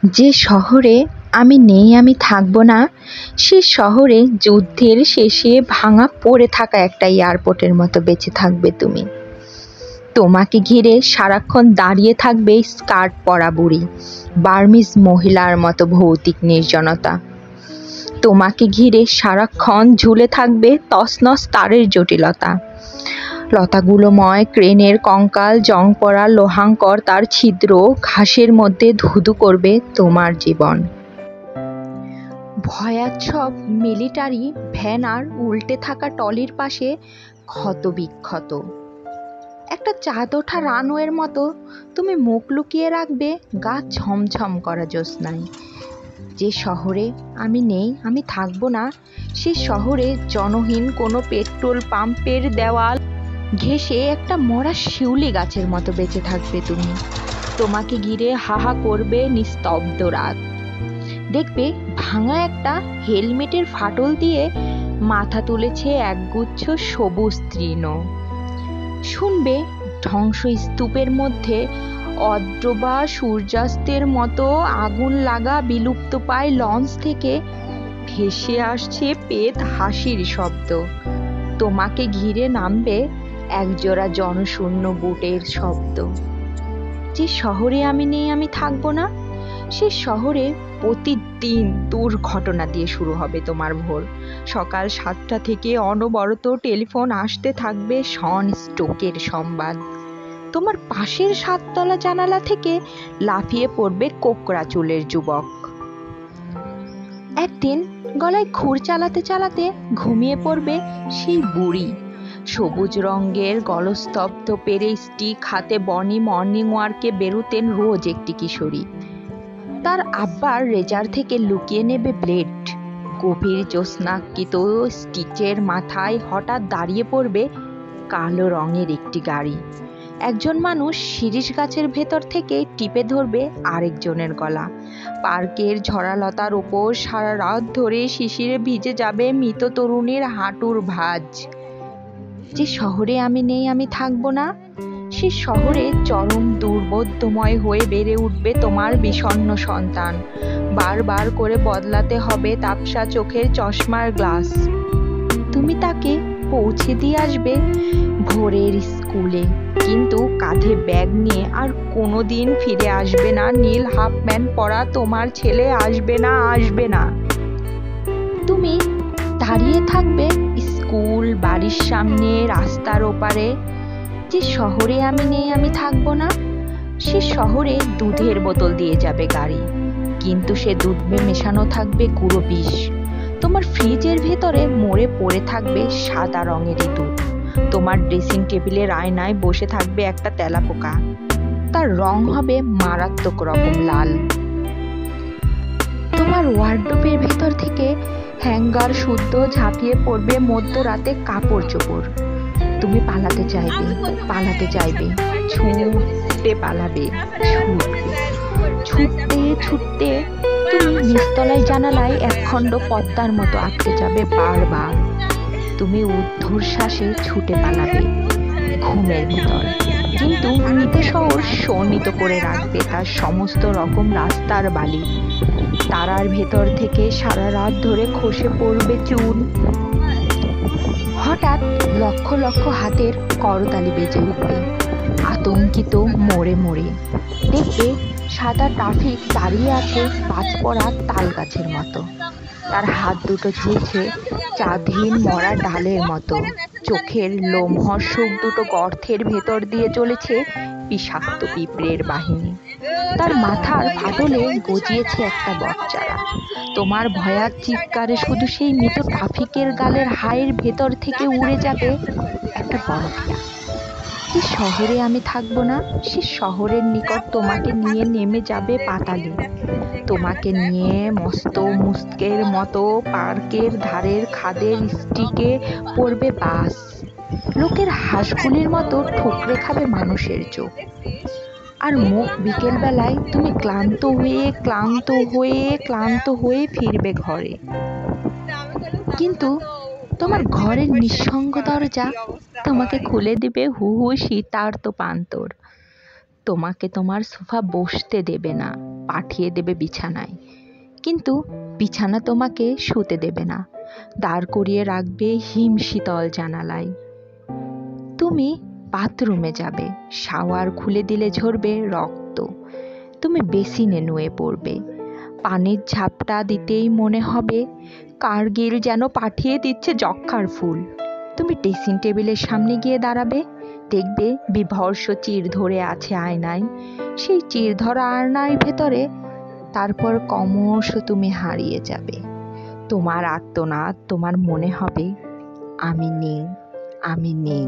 যে শহরে আমি নেই আমি থাকবো না, সে শহরে যুদ্ধের শেষে ভাঙা পড়ে থাকা একটা এয়ারপোর্টের মতো বেঁচে থাকবে তুমি। তোমাকে ঘিরে সারাক্ষণ দাঁড়িয়ে থাকবে স্কার্ট পরা বুড়ি, বার্মিজ মহিলার মতো ভৌতিক নির্জনতা। তোমাকে ঘিরে সারাক্ষণ ঝুলে থাকবে তছনছ তারের জটিলতা। লতাগুলোময় ক্রেনের কঙ্কাল, জং পড়া লোহাঙ্কর তার ছিদ্র ঘাসের মধ্যে ধুধু করবে তোমার জীবন। ভয়াচ্ছব মিলিটারি ভ্যান আর উল্টে থাকা টলির পাশে ক্ষত বিক্ষত একটা চাঁদ ওঠা রানওয়ের মতো তুমি মুখ লুকিয়ে রাখবে গা ছমছম করা জ্যোৎস্নায়। যে শহরে আমি নেই আমি থাকবো না, সে শহরে জনহীন কোনো পেট্রোল পাম্পের দেওয়াল ঘেঁষে একটা মরা শিউলি গাছের মতো বেঁচে থাকবে তুমি। তোমাকে ঘিরে হাহা করবে নিস্তব্ধ রাত। দেখবে ভাঙা একটা হেলমেটের ফাটল দিয়ে মাথা তুলেছে একগুচ্ছ সবুজ তৃণ। শুনবে ধ্বংসস্তূপের মধ্যে অদ্রবা সূর্যাস্তের মতো আগুন লাগা বিলুপ্তপ্রায় লঞ্চ থেকে ভেসে আসছে পেট হাসির শব্দ। তোমাকে ঘিরে নামবে একজোড়া জনশূন্য বুটের শব্দ। যে শহরে আমি নেই আমি থাকবো না, সে শহরে প্রতিদিন দুর্ঘটনা দিয়ে শুরু হবে তোমার ভোর। সকাল 7টা থেকে অনবরত টেলিফোন আসতে থাকবে সন স্ট্রোকের সংবাদ। তোমার পাশের 7তলা জানালা থেকে লাফিয়ে পড়বে কোকড়া চুলের যুবক। একদিন গলায় খুর চালাতে চালাতে ঘুমিয়ে পড়বে সেই বুড়ি, সবুজ রঙের গলস্তব্ধ পেরে স্টিক হাতে বনি মর্নিং ওয়ার্কে বেরোতেন রোজ একটি কিশোরী। তার আব্বার রেজার থেকে লুকিয়ে নেবে ব্লেড। গভীর জ্যোৎস্নাকৃত স্টিচের মাথায় হঠাৎ দাঁড়িয়ে পড়বে কালো রঙের একটি গাড়ি। একজন মানুষ শিরীষ গাছের ভেতর থেকে টিপে ধরবে আরেকজনের গলা। পার্কের ঝরালতার ওপর সারা রাত ধরে শিশিরে ভিজে যাবে মৃত তরুণীর হাঁটুর ভাঁজ। যে শহরে আমি নেই আমি থাকবো না, সে শহরে চরম দুর্বোধ্যময় হয়ে বেড়ে উঠবে তোমার বিষণ্ণ সন্তান। বারবার করে বদলাতে হবে তাপসা চোখের চশমার গ্লাস। তুমি তাকে পৌঁছে দিয়ে আসবে ভোরের স্কুলে, কিন্তু কাঁধে ব্যাগ নিয়ে আর কোনোদিন ফিরে আসবে না নীল হাফ প্যান্ট পরা তোমার ছেলে। আসবে না, আসবে না। তুমি দাঁড়িয়ে থাকবে স্কুল বাড়ির সামনে রাস্তার ওপারে। যে শহরে আমি নেই আমি থাকবো না, সে শহরে দুধের বোতল দিয়ে যাবে গাড়ি, কিন্তু সে দুধে মেশানো থাকবে গুঁড়ো বিষ। তোমার ফ্রিজের ভেতরে মরে পড়ে থাকবে সাদা রঙেরই দুধ। তোমার ড্রেসিং টেবিলের আয়নায় বসে থাকবে একটা তেলাপোকা, তার রং হবে মারাত্মক রকম লাল। তোমার ওয়ার্ডরোবের ভেতর থেকে হ্যাঙ্গার শুদ্ধ ঝাঁপিয়ে পড়বে মধ্যরাতে কাপড় চোপড়। তুমি পালাতে চাইবে, পালাতে চাইবে, ছুটতে পালাবে, ছুটতে ছুটতে তুমি নিচতলায় জানালায় একখণ্ড পদ্মার মতো আটকে যাবে বারবার। তুমি ঊর্ধ্বশ্বাসে ছুটে পালাবে ঘুমের ভিতর, কিন্তু মৃত শহর শোণিত করে রাখবে তার সমস্ত রকম রাস্তার বালি। তারার ভেতর থেকে সারা রাত ধরে খসে পড়বে চুন। হঠাৎ লক্ষ লক্ষ হাতের করতালি বেজে উঠবে আতঙ্কিত মোড়ে মোড়ে। দেখবে সাদা ট্রাফিক দাঁড়িয়ে আছে বাজ পড়া তাল গাছের মতো, তার হাত দুটো ঝুলছে চাঁদহীন মরা ডালের মতো। চোখের লোমহর্ষক দুটো গর্তের ভেতর দিয়ে চলেছে বিষাক্ত পিঁপড়ের বাহিনী। তার মাথার ফাটলে গজিয়েছে একটা বটচারা। তোমার ভয়ার চিৎকারে শুধু সেই মৃত ট্রাফিকের গালের হায়ের ভেতর থেকে উড়ে যাবে একটা বড়পিয়া। যে শহরে আমি থাকবো না, সে শহরের নিকট তোমাকে নিয়ে নেমে যাবে পাতালে। তোমাকে নিয়ে মস্ত মুস্কের মতো পার্কের ধারের খাদের স্টিকে পড়বে বাস। লোকের হাঁসগুলির মতো ঠুকরে খাবে মানুষের চোখ। আর মুখ বিকেলবেলায় তুমি ক্লান্ত হয়ে ফিরবে ঘরে। কিন্তু তোমার ঘরের নিঃসঙ্গ দরজা তোমাকে খুলে দিবে হু হু শীতার্ত প্রান্তর। তোমাকে তোমার সোফা বসতে দেবে না। পাঠিয়ে দেবে বিছানায়, কিন্তু বিছানা তোমাকে শুতে দেবে না, দাঁড় করিয়ে রাখবে হিমশীতল জানালায়। তুমি বাথরুমে যাবে, শাওয়ার খুলে দিলে ঝরবে রক্ত, তুমি বেসিনে নুয়ে পড়বে, পানির ঝাপটা দিতেই মনে হবে কার্গিল যেন পাঠিয়ে দিচ্ছে যক্ষার ফুল। তুমি ড্রেসিং টেবিলের সামনে গিয়ে দাঁড়াবে, দেখবে বিভৎস চির ধরে আছে আয়নায়, সেই চির ধরা আয়নার ভেতরে। তারপর ক্রমশ তুমি হারিয়ে যাবে। তোমার আর্তনাদ, তোমার মনে হবে আমি নেই, আমি নেই।